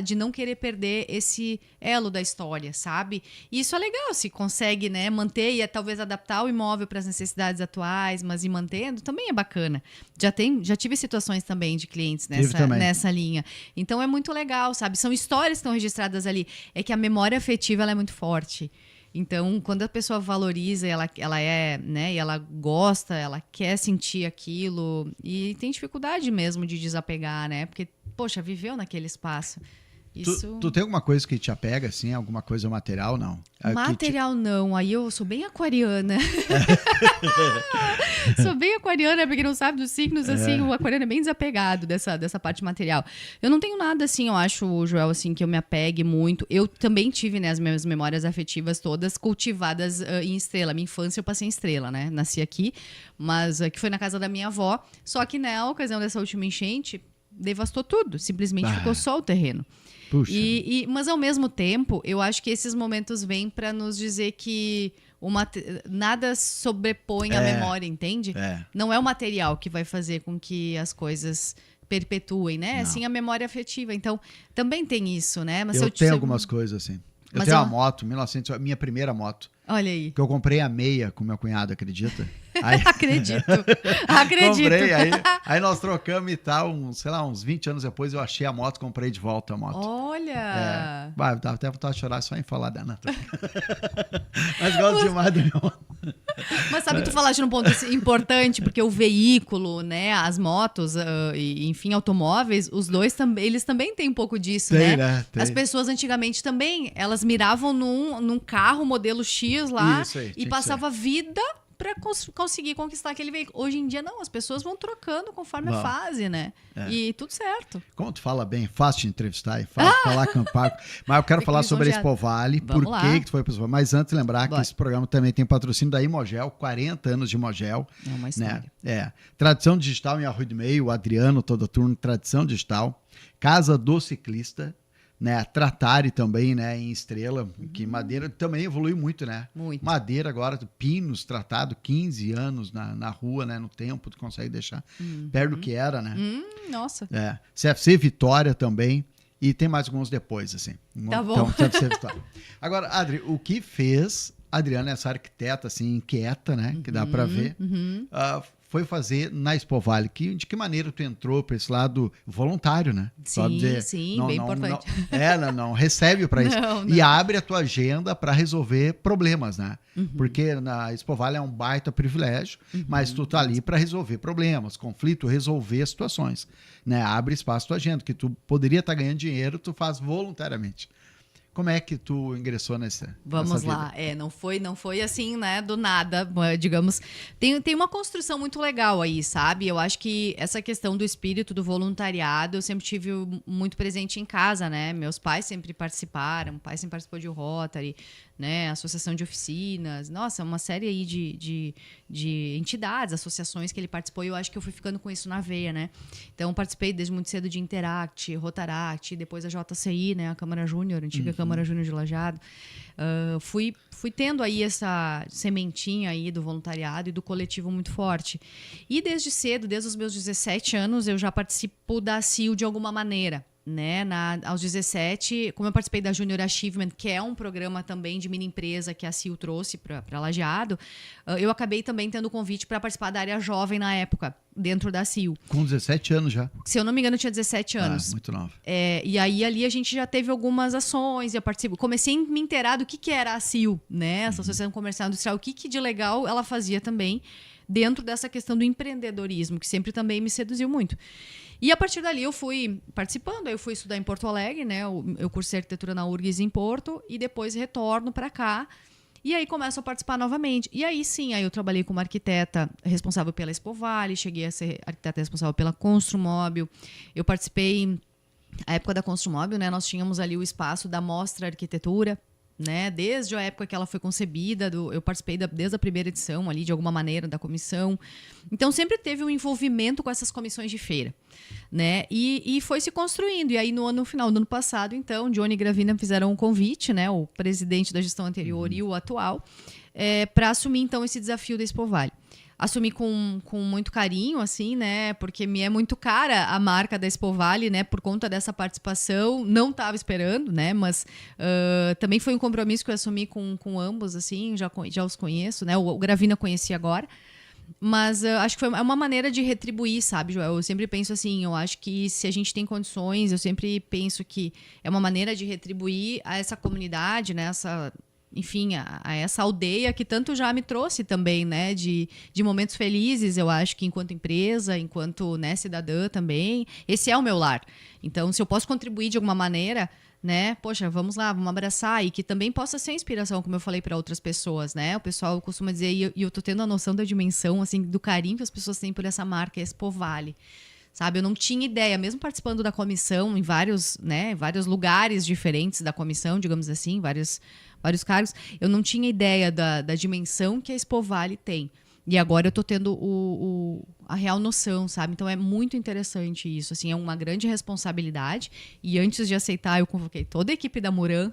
de não querer perder esse elo da história, sabe? E isso é legal, se consegue, né, manter e talvez adaptar o imóvel para as necessidades atuais, mas ir mantendo, também é bacana. Já tive situações também de clientes nessa linha. Então é muito legal, sabe? São histórias que estão registradas ali. É que a memória afetiva, ela é muito forte. Então, quando a pessoa valoriza, ela né, e ela gosta, ela quer sentir aquilo e tem dificuldade mesmo de desapegar, né? Porque, poxa, viveu naquele espaço. Isso... Tu tem alguma coisa que te apega, assim? Alguma coisa material, não? Material não, aí eu sou bem aquariana. Sou bem aquariana, porque não sabe dos signos, assim, o aquariano é bem desapegado dessa parte material. Eu não tenho nada, assim, eu acho, Joel, assim, que eu me apegue muito. Eu também tive, né, as minhas memórias afetivas todas cultivadas em Estrela. Minha infância eu passei em Estrela, né? Nasci aqui, mas que foi na casa da minha avó. Só que na ocasião dessa última enchente, devastou tudo. Simplesmente ficou só o terreno. Puxa. Mas, ao mesmo tempo, eu acho que esses momentos vêm para nos dizer que nada sobrepõe a memória, entende? Não é o material que vai fazer com que as coisas perpetuem, né? Sim, a memória afetiva. Então, também tem isso, né? Mas eu tenho algumas coisas assim. Eu tenho uma moto, 1900, minha primeira moto. Olha aí. Que eu comprei a meia com meu cunhado, acredita? Aí... Acredito. Comprei, aí nós trocamos e tal, uns 20 anos depois eu achei a moto, comprei de volta a moto. Olha! Dá até vontade de chorar só em falar dela. Mas gosto demais da minha moto. Mas sabe que tu falaste num ponto importante, porque o veículo, né, as motos, enfim, automóveis, os dois eles também têm um pouco disso, né? Tem. As pessoas antigamente também, elas miravam num carro modelo X lá e passava a vida para conseguir conquistar aquele veículo. Hoje em dia, não. As pessoas vão trocando conforme a fase, né? E tudo certo. Como tu fala bem, fácil de entrevistar e fácil de falar com o Paco. Mas eu quero falar sobre a Expovale, por que tu foi para Expovale. Mas antes, lembrar que esse programa também tem patrocínio da Imogel, 40 anos de Imogel. É uma história. Né? Tradição Digital em Arroio do Meio, o Adriano, todo turno, Tradição Digital. Casa do Ciclista. Né, Tratari também, né, em Estrela, que madeira também evolui muito, né? Muito. Madeira agora, pinos tratado 15 anos na rua, né, no tempo, tu consegue deixar perto do que era, né? Nossa. CFC Vitória também, e tem mais alguns depois, assim. Tá bom. Então, CFC Vitória. Agora, Adri, o que fez a Adriana, essa arquiteta, assim, inquieta, né, que dá para ver, foi fazer na Expovale. De que maneira tu entrou para esse lado voluntário, né? Sim, bem importante. Não recebe para isso. Não. E abre a tua agenda para resolver problemas, né? Porque na Expovale é um baita privilégio, mas tu tá ali para resolver problemas, conflito, resolver situações, né? Abre espaço tua agenda, que tu poderia estar ganhando dinheiro, tu faz voluntariamente. Como é que tu ingressou nessa Vamos lá. Não foi assim, né, do nada, digamos. Tem uma construção muito legal aí, sabe? Eu acho que essa questão do espírito do voluntariado eu sempre tive muito presente em casa, né? Meus pais sempre participaram, o pai sempre participou de Rotary, né? Associação de oficinas. Nossa, uma série aí de entidades, associações que ele participou e eu acho que eu fui ficando com isso na veia, né? Então, participei desde muito cedo de Interact, Rotaract, depois a JCI, né? A Câmara Júnior, antiga Câmara Júnior de Lajeado. Fui tendo aí essa sementinha aí do voluntariado e do coletivo muito forte. E desde cedo, desde os meus 17 anos, eu já participo da CIL de alguma maneira. Né? Aos 17, como eu participei da Junior Achievement, que é um programa também de mini empresa que a CIL trouxe para Lajeado, eu acabei também tendo o convite para participar da área jovem na época, dentro da CIL. Com 17 anos já? Se eu não me engano, eu tinha 17 anos. Muito nova. E aí ali a gente já teve algumas ações, eu comecei a me inteirar do que era a CIL, né? Essa Associação Comercial Industrial, o que de legal ela fazia também dentro dessa questão do empreendedorismo, que sempre também me seduziu muito. E a partir dali eu fui participando, eu fui estudar em Porto Alegre, né? Eu cursei arquitetura na URGS em Porto e depois retorno para cá. E aí começo a participar novamente. E aí sim, aí eu trabalhei como arquiteta responsável pela Expovale, cheguei a ser arquiteta responsável pela Construmóvel. Eu participei, na época da Construmóvel, né? Nós tínhamos ali o espaço da Mostra Arquitetura, né? Desde a época que ela foi concebida, eu participei desde a primeira edição ali, de alguma maneira, da comissão. Então, sempre teve um envolvimento com essas comissões de feira, né? E foi se construindo. E aí, no final do ano passado, então, Johnny e Gravina fizeram um convite, né? O presidente da gestão anterior e o atual, para assumir, então, esse desafio da Expovale. Assumi com muito carinho, assim, né? Porque me é muito cara a marca da Expovale, né? Por conta dessa participação. Não estava esperando, né? Mas também foi um compromisso que eu assumi com ambos, assim. Já os conheço, né? O Gravina conheci agora. Mas acho que é uma maneira de retribuir, sabe, Joel? Eu sempre penso assim, eu acho que se a gente tem condições, eu sempre penso que é uma maneira de retribuir a essa comunidade, né? Enfim, a essa aldeia que tanto já me trouxe também, né, de momentos felizes, eu acho que enquanto empresa, enquanto, né, cidadã também, esse é o meu lar. Então, se eu posso contribuir de alguma maneira, né? Poxa, vamos lá, vamos abraçar. E que também possa ser inspiração, como eu falei para outras pessoas, né? O pessoal costuma dizer, e eu tô tendo a noção da dimensão, assim, do carinho que as pessoas têm por essa marca, Expo Vale. Sabe, eu não tinha ideia, mesmo participando da comissão em vários, né, vários lugares diferentes da comissão, digamos assim, vários cargos, eu não tinha ideia da dimensão que a Expo Vale tem. E agora eu tô tendo a real noção, sabe? Então é muito interessante isso, assim, é uma grande responsabilidade. E antes de aceitar, eu convoquei toda a equipe da Muram.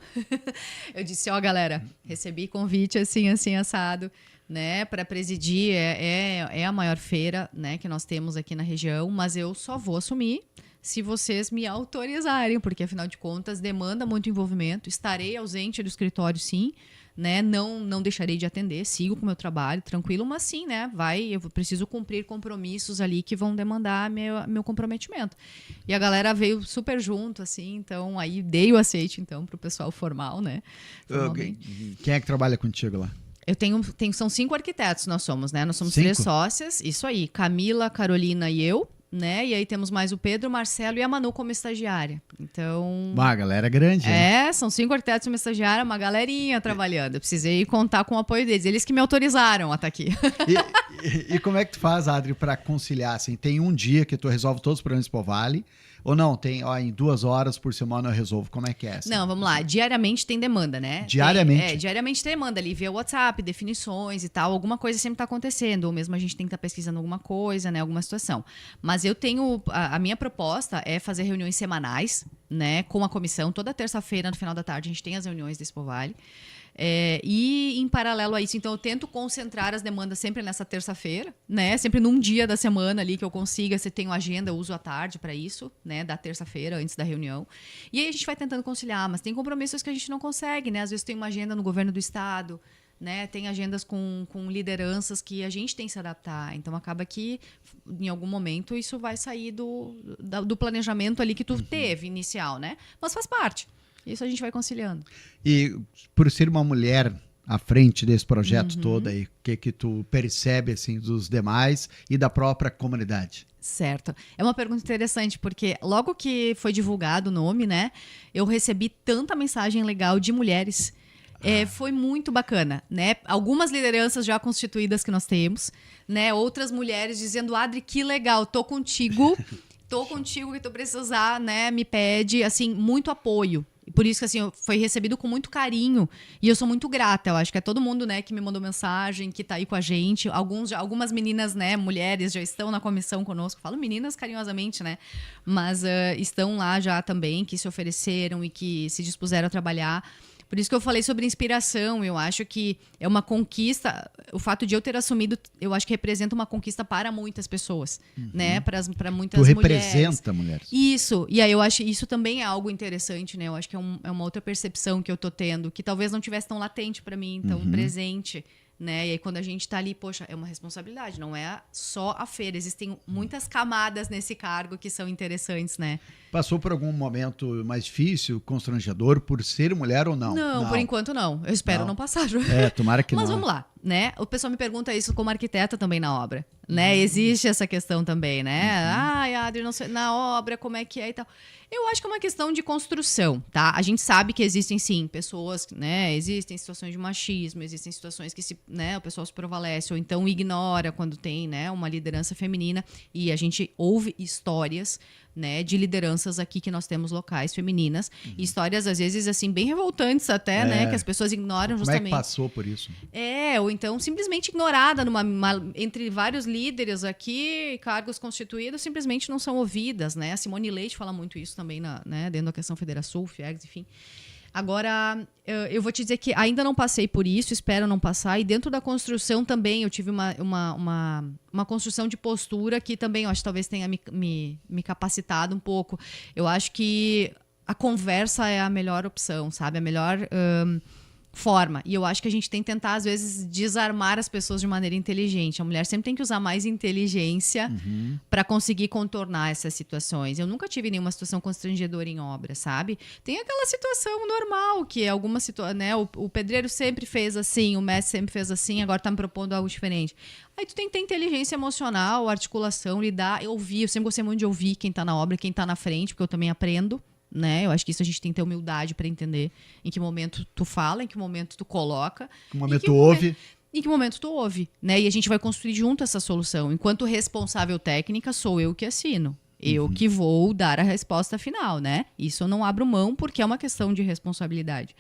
Eu disse, galera, recebi convite assim, assado, né, para presidir, é a maior feira, né, que nós temos aqui na região, mas eu só vou assumir se vocês me autorizarem, porque afinal de contas demanda muito envolvimento, estarei ausente do escritório sim, né, não deixarei de atender, sigo com o meu trabalho, tranquilo, mas sim, né, eu preciso cumprir compromissos ali que vão demandar meu comprometimento. E a galera veio super junto, assim, então aí dei o aceite, então, pro pessoal formal, né. Quem é que trabalha contigo lá? São 5 arquitetos nós somos, né, nós somos 5? 3 sócias, isso aí, Camila, Carolina e eu, né? E aí temos mais o Pedro, o Marcelo e a Manu como estagiária. Então... a galera é grande, né? São 5 arquitetos e uma estagiária, uma galerinha trabalhando. Eu precisei contar com o apoio deles. Eles que me autorizaram a estar aqui. E como é que tu faz, Adri, para conciliar? Assim, tem um dia que tu resolve todos os problemas do Expo Vale, ou não? Tem, em 2 horas por semana eu resolvo. Como é que é? Assim? Não, vamos lá. Diariamente tem demanda, né? Diariamente? Diariamente tem demanda ali, via WhatsApp, definições e tal. Alguma coisa sempre está acontecendo. Ou mesmo a gente tem que estar pesquisando alguma coisa, né? Alguma situação. Mas eu tenho... A minha proposta é fazer reuniões semanais, né? Com a comissão. Toda terça-feira, no final da tarde, a gente tem as reuniões do Expo Vale. E em paralelo a isso, então eu tento concentrar as demandas sempre nessa terça-feira, né? Sempre num dia da semana ali que eu consiga, se tenho agenda, eu uso a tarde para isso, né? Da terça-feira, antes da reunião. E aí a gente vai tentando conciliar, mas tem compromissos que a gente não consegue, né? Às vezes tem uma agenda no governo do estado, né? Tem agendas com lideranças que a gente tem que se adaptar. Então acaba que em algum momento isso vai sair do planejamento ali que tu teve inicial, né? Mas faz parte. Isso a gente vai conciliando. E por ser uma mulher à frente desse projeto todo aí, o que tu percebe assim dos demais e da própria comunidade? Certo. É uma pergunta interessante, porque logo que foi divulgado o nome, né, eu recebi tanta mensagem legal de mulheres. Foi muito bacana, né? Algumas lideranças já constituídas que nós temos, né? Outras mulheres dizendo, Adri, que legal, tô contigo que tu precisar, né? Me pede, assim, muito apoio. Por isso que assim, foi recebido com muito carinho e eu sou muito grata. Eu acho que é todo mundo, né, que me mandou mensagem, que tá aí com a gente. Algumas meninas, né, mulheres já estão na comissão conosco. Falo meninas carinhosamente, né? Mas estão lá já também, que se ofereceram e que se dispuseram a trabalhar. Por isso que eu falei sobre inspiração. Eu acho que é uma conquista. O fato de eu ter assumido, eu acho que representa uma conquista para muitas pessoas, né? Para muitas mulheres. Tu representa mulheres. Isso. E aí eu acho que isso também é algo interessante, né? Eu acho que é uma outra percepção que eu tô tendo, que talvez não tivesse tão latente para mim, tão presente. Né? E aí quando a gente tá ali, poxa, é uma responsabilidade, não é só a feira, existem muitas camadas nesse cargo que são interessantes, né? Passou por algum momento mais difícil, constrangedor, por ser mulher ou não? Não, por enquanto não. Eu espero não passar. Tomara que não. Mas vamos lá, né? O pessoal me pergunta isso como arquiteta também na obra, né? Existe essa questão também, né? Ai, Adri, não sei, na obra, como é que é e tal. Eu acho que é uma questão de construção, tá? A gente sabe que existem, sim, pessoas, né? Existem situações de machismo, existem situações que o pessoal se prevalece ou então ignora quando tem, né, uma liderança feminina. E a gente ouve histórias, né, de lideranças aqui que nós temos locais femininas. Histórias, às vezes, assim, bem revoltantes até, né? Que as pessoas ignoram justamente. Como é que passou por isso? Ou então simplesmente ignorada entre vários líderes aqui, cargos constituídos, simplesmente não são ouvidas, né? A Simone Leite fala muito isso também, né, dentro da questão Federação, FIEGS, enfim. Agora, eu vou te dizer que ainda não passei por isso, espero não passar. E dentro da construção também eu tive uma construção de postura que também eu acho que talvez tenha me capacitado um pouco. Eu acho que a conversa é a melhor opção, sabe? A melhor forma. E eu acho que a gente tem que tentar, às vezes, desarmar as pessoas de maneira inteligente. A mulher sempre tem que usar mais inteligência para conseguir contornar essas situações. Eu nunca tive nenhuma situação constrangedora em obra, sabe? Tem aquela situação normal, que é alguma situação, né? O pedreiro sempre fez assim, o mestre sempre fez assim, agora tá me propondo algo diferente. Aí tu tem que ter inteligência emocional, articulação, lidar, ouvir. Eu sempre gostei muito de ouvir quem tá na obra, quem tá na frente, porque eu também aprendo, né? Eu acho que isso a gente tem que ter humildade para entender em que momento tu fala, em que momento tu coloca. Em que momento tu ouve. Em que momento tu ouve, né? E a gente vai construir junto essa solução. Enquanto responsável técnica, sou eu que assino. Eu que vou dar a resposta final, né? Isso eu não abro mão porque é uma questão de responsabilidade.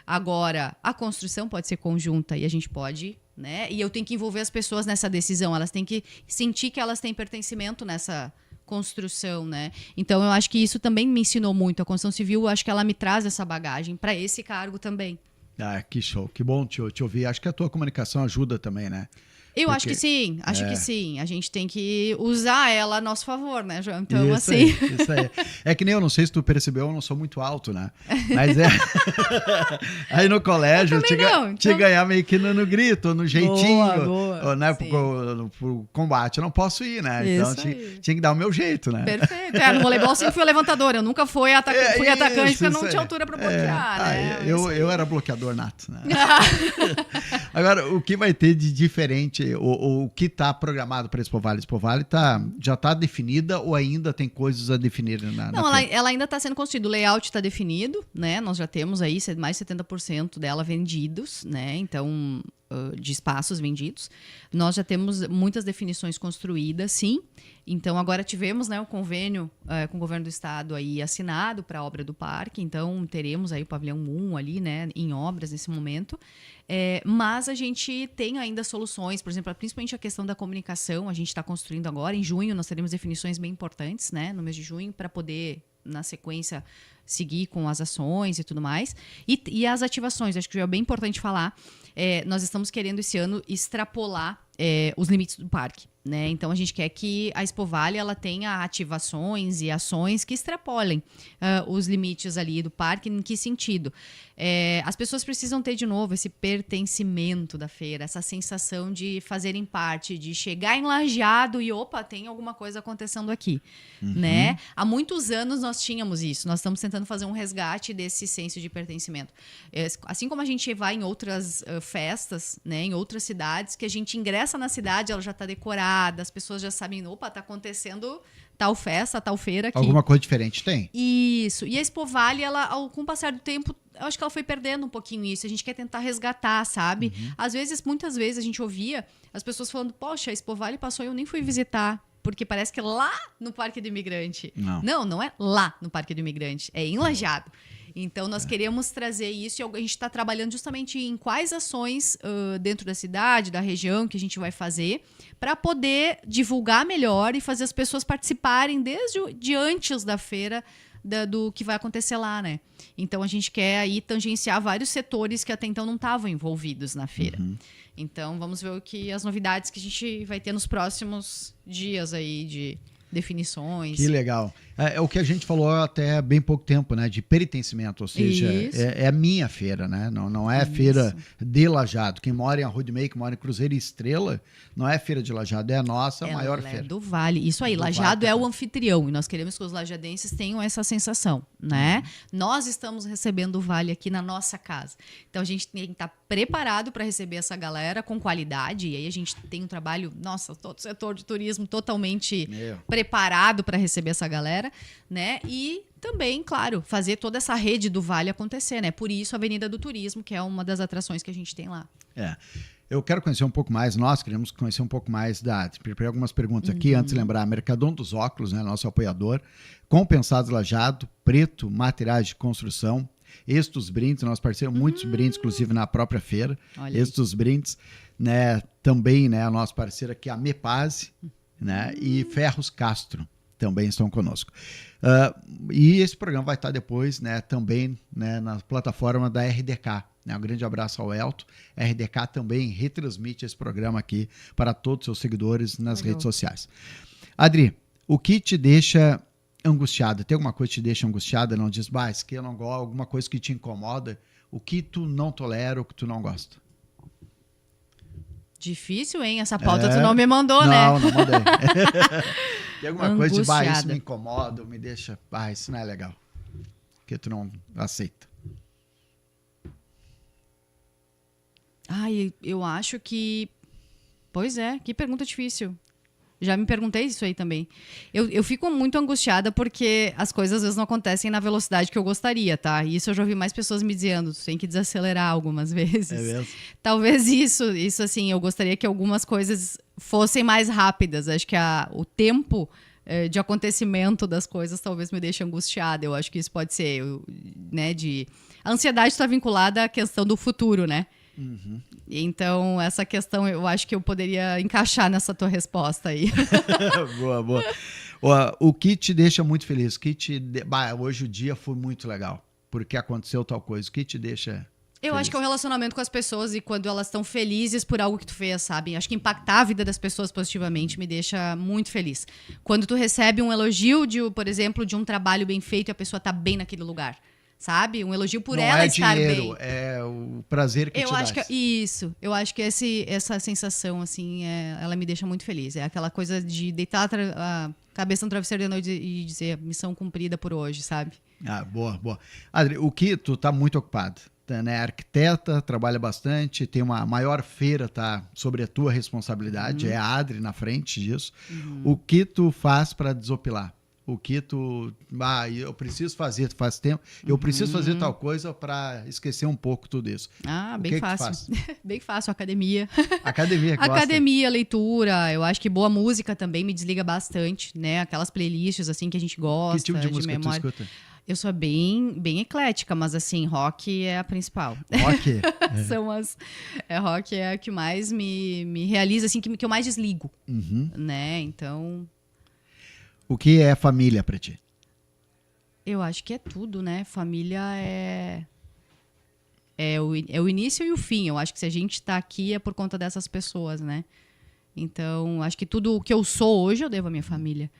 Agora, a construção pode ser conjunta e a gente pode, né? E eu tenho que envolver as pessoas nessa decisão. Elas têm que sentir que elas têm pertencimento nessa construção, né? Então, eu acho que isso também me ensinou muito. A construção civil, eu acho que ela me traz essa bagagem para esse cargo também. Ah, que show, que bom te ouvir. Acho que a tua comunicação ajuda também, né? Eu acho que sim, que sim. A gente tem que usar ela a nosso favor, né, João? Então, isso assim. Aí, isso aí. É que nem eu, não sei se tu percebeu, eu não sou muito alto, né? Mas aí no colégio eu te ganhar meio que no grito, no jeitinho, boa, né? Pro combate. Eu não posso ir, né? Então tinha que dar o meu jeito, né? Perfeito. No voleibol eu sempre fui levantador. Eu nunca fui atacante porque eu não tinha altura para bloquear, né? Eu era bloqueador nato, né? Agora, o que vai ter de diferente? O que está programado para Expo Vale? Expo Vale já está definida ou ainda tem coisas a definir ela ainda está sendo construída. O layout está definido, né? Nós já temos aí mais de 70% dela vendidos, né? Então, de espaços vendidos. Nós já temos muitas definições construídas, sim. Então, agora tivemos, né, o convênio com o governo do estado aí assinado para a obra do parque. Então, teremos aí o pavilhão 1 ali, né, em obras nesse momento. Mas a gente tem ainda soluções, por exemplo, principalmente a questão da comunicação. A gente está construindo agora. Em junho, nós teremos definições bem importantes, né, no mês de junho, para poder, na sequência, seguir com as ações e tudo mais. E as ativações, acho que é bem importante falar. Nós estamos querendo esse ano extrapolar os limites do parque, né? Então a gente quer que a Expo Vale ela tenha ativações e ações que extrapolem os limites ali do parque. Em que sentido? As pessoas precisam ter de novo esse pertencimento da feira, essa sensação de fazerem parte, de chegar em Lajeado e opa, tem alguma coisa acontecendo aqui, né? Há muitos anos nós tínhamos isso. Nós estamos tentando fazer um resgate desse senso de pertencimento. Assim como a gente vai em outras festas, né, em outras cidades, que a gente ingressa na cidade, ela já está decorada, as pessoas já sabem, opa, está acontecendo tal festa, tal feira aqui. Alguma coisa diferente tem? Isso. E a Expo Vale, ela, com o passar do tempo, eu acho que ela foi perdendo um pouquinho isso. A gente quer tentar resgatar, sabe? Muitas vezes a gente ouvia as pessoas falando, poxa, a Expo Vale passou e eu nem fui visitar. Porque parece que é lá no Parque do Imigrante. Não é lá no Parque do Imigrante. É em Lajeado. Então, nós queremos trazer isso e a gente está trabalhando justamente em quais ações dentro da cidade, da região, que a gente vai fazer para poder divulgar melhor e fazer as pessoas participarem desde antes da feira do que vai acontecer lá, né? Então, a gente quer aí tangenciar vários setores que até então não estavam envolvidos na feira. Então, vamos ver as novidades que a gente vai ter nos próximos dias aí de definições. Que legal. É o que a gente falou até bem pouco tempo, né? De pertencimento, ou seja, é a minha feira, né? Não é a feira de Lajeado. Quem mora em Arroio do Meio, que mora em Cruzeiro e Estrela, não é a feira de Lajeado, é a nossa maior feira. Do Vale. Isso aí, Lajeado é o anfitrião e nós queremos que os lajadenses tenham essa sensação, né? Nós estamos recebendo o Vale aqui na nossa casa. Então a gente tem que estar preparado para receber essa galera com qualidade e aí a gente tem um trabalho, todo o setor de turismo totalmente preparado para receber essa galera, né? E também, claro, fazer toda essa rede do Vale acontecer, né? Por isso a Avenida do Turismo, que é uma das atrações que a gente tem lá. Eu quero conhecer um pouco mais, nós queremos conhecer um pouco mais preparei algumas perguntas aqui, antes de lembrar, Mercadão dos Óculos, né, nosso apoiador, Compensados Lajeado, Preto, materiais de construção, Estos Brindes, nosso parceiro, muitos brindes, inclusive na própria feira, Estos Brindes, né, também, né, a nossa parceira aqui, a Mepase, né, e Ferros Castro, também estão conosco. E esse programa vai estar depois, né, também, né, na plataforma da RDK. Um grande abraço ao Elton. A RDK também retransmite esse programa aqui para todos os seus seguidores nas redes sociais. Adri, o que te deixa angustiada? Tem alguma coisa que te deixa angustiada? Não diz, isso que eu não gosto, alguma coisa que te incomoda? O que tu não tolera, o que tu não gosta? Difícil, hein? Essa pauta tu não me mandou, né? Não mandei. Tem alguma coisa de, isso me incomoda, me deixa, isso não é legal. Que tu não aceita. Eu acho que... Pois é, que pergunta difícil. Já me perguntei isso aí também. Eu fico muito angustiada porque as coisas às vezes não acontecem na velocidade que eu gostaria, tá? E isso eu já ouvi mais pessoas me dizendo, tu tem que desacelerar algumas vezes. É mesmo? Talvez isso assim, eu gostaria que algumas coisas fossem mais rápidas. Acho que o tempo de acontecimento das coisas talvez me deixe angustiada. Eu acho que isso pode ser, né, a ansiedade está vinculada à questão do futuro, né? Uhum. Então, essa questão eu acho que eu poderia encaixar nessa tua resposta aí. Boa. O que te deixa muito feliz? Hoje o dia foi muito legal, porque aconteceu tal coisa. O que te deixa feliz? Acho que é o relacionamento com as pessoas e quando elas estão felizes por algo que tu fez, sabe? Acho que impactar a vida das pessoas positivamente me deixa muito feliz. Quando tu recebe um elogio, por exemplo, de um trabalho bem feito e a pessoa tá bem naquele lugar. Sabe? Um elogio por ela estar bem. Não é dinheiro, é o prazer que te dá. Isso. Eu acho que essa sensação, assim, ela me deixa muito feliz. É aquela coisa de deitar a cabeça no travesseiro de noite e dizer missão cumprida por hoje, sabe? Boa. Adri, o que tu tá muito ocupado, né? Arquiteta, trabalha bastante, tem uma maior feira, tá? Sobre a tua responsabilidade, é a Adri na frente disso. O que tu faz para desopilar? O que tu... eu preciso fazer, tu faz tempo, eu preciso fazer tal coisa para esquecer um pouco tudo isso. Bem fácil. Bem fácil, academia. Academia, leitura, eu acho que boa música também me desliga bastante, né? Aquelas playlists, assim, que a gente gosta. Que tipo de música tu escuta? Eu sou bem eclética, mas assim, rock é a principal. Rock? Rock é a que mais me realiza, assim, que eu mais desligo, né? Então... O que é família pra ti? Eu acho que é tudo, né? Família é o início e o fim. Eu acho que se a gente tá aqui é por conta dessas pessoas, né? Então, acho que tudo o que eu sou hoje eu devo à minha família.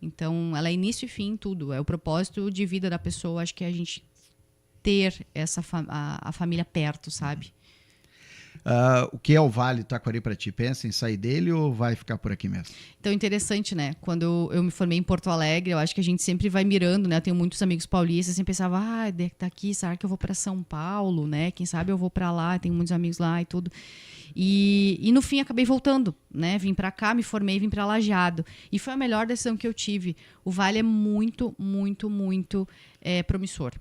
Então, ela é início e fim, tudo. É o propósito de vida da pessoa. Acho que é a gente ter a família perto, sabe? O que é o Vale do Taquari para ti? Pensa em sair dele ou vai ficar por aqui mesmo? Então, interessante, né? Quando eu me formei em Porto Alegre, eu acho que a gente sempre vai mirando, né? Eu tenho muitos amigos paulistas, sempre pensava, daqui, será que eu vou para São Paulo, né? Quem sabe eu vou para lá, tenho muitos amigos lá e tudo. E no fim acabei voltando, né? Vim para cá, me formei, vim para Lajeado. E foi a melhor decisão que eu tive. O Vale é muito, muito, muito promissor.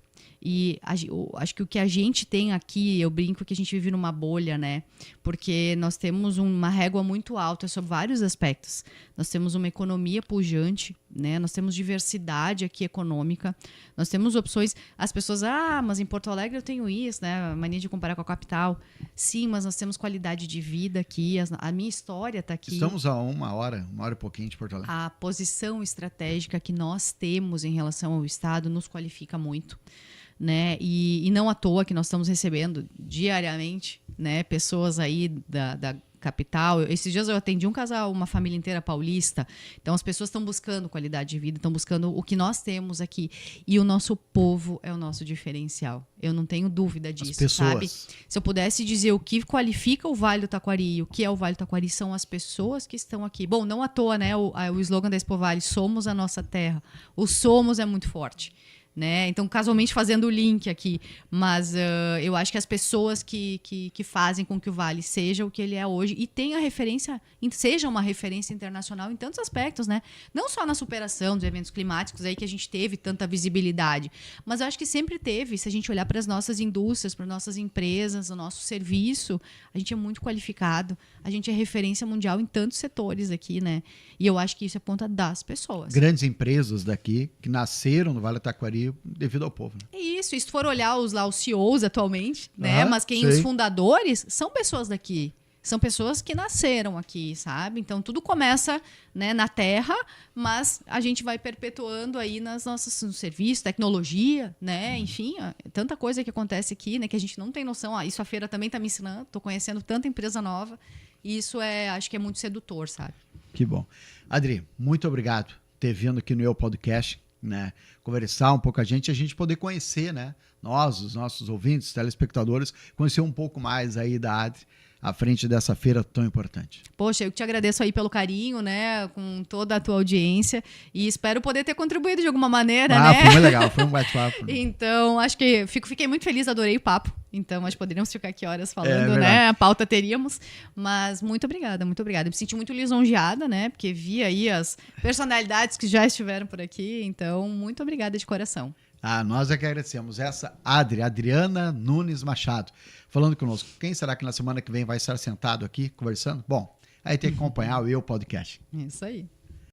E acho que o que a gente tem aqui, eu brinco que a gente vive numa bolha, né? Porque nós temos uma régua muito alta sobre vários aspectos. Nós temos uma economia pujante, né? Nós temos diversidade aqui econômica. Nós temos opções. As pessoas, mas em Porto Alegre eu tenho isso, né? A mania de comparar com a capital. Sim, mas nós temos qualidade de vida aqui. A minha história está aqui. Estamos a uma hora e pouquinho de Porto Alegre. A posição estratégica que nós temos em relação ao Estado nos qualifica muito. Né? E não à toa que nós estamos recebendo diariamente, né, pessoas aí da capital. Esses dias eu atendi um casal, uma família inteira paulista. Então as pessoas estão buscando qualidade de vida, estão buscando o que nós temos aqui. E o nosso povo é o nosso diferencial. Eu não tenho dúvida disso, sabe? Se eu pudesse dizer o que qualifica o Vale do Taquari, o que é o Vale do Taquari, são as pessoas que estão aqui. Bom, não à toa, né? O slogan da Expo Vale, somos a nossa terra. O somos é muito forte. Né? Então, casualmente fazendo o link aqui, mas eu acho que as pessoas que fazem com que o Vale seja o que ele é hoje e tenha referência, seja uma referência internacional em tantos aspectos, né? Não só na superação dos eventos climáticos aí que a gente teve tanta visibilidade, mas eu acho que sempre teve, se a gente olhar para as nossas indústrias, para as nossas empresas, o nosso serviço, a gente é muito qualificado, a gente é referência mundial em tantos setores aqui, né? E eu acho que isso é ponta das pessoas. Grandes empresas daqui que nasceram no Vale do Taquari devido ao povo, né? É isso. E se for olhar os CEOs atualmente, né? Mas os fundadores são pessoas daqui. São pessoas que nasceram aqui, sabe? Então, tudo começa, né, na terra, mas a gente vai perpetuando aí no serviço, tecnologia, né? Enfim, tanta coisa que acontece aqui, né? Que a gente não tem noção. Isso a feira também está me ensinando. Estou conhecendo tanta empresa nova. E isso acho que é muito sedutor, sabe? Que bom. Adri, muito obrigado por ter vindo aqui no meu podcast, né? Conversar um pouco com a gente poder conhecer, né? Nós, os nossos ouvintes, telespectadores, conhecer um pouco mais aí da Adri à frente dessa feira tão importante. Poxa, eu te agradeço aí pelo carinho, né? Com toda a tua audiência e espero poder ter contribuído de alguma maneira, né? Foi muito legal, foi um bate-papo. Então, acho que fiquei muito feliz, adorei o papo. então nós poderíamos ficar aqui horas falando, né? A pauta teríamos, mas muito obrigada, muito obrigada. Me senti muito lisonjeada, né? Porque vi aí as personalidades que já estiveram por aqui, então muito obrigada de coração. Nós é que agradecemos. Essa Adriana Nunes Machado, falando conosco. Quem será que na semana que vem vai estar sentado aqui conversando? Bom, aí tem que acompanhar o Eu Podcast. Isso aí.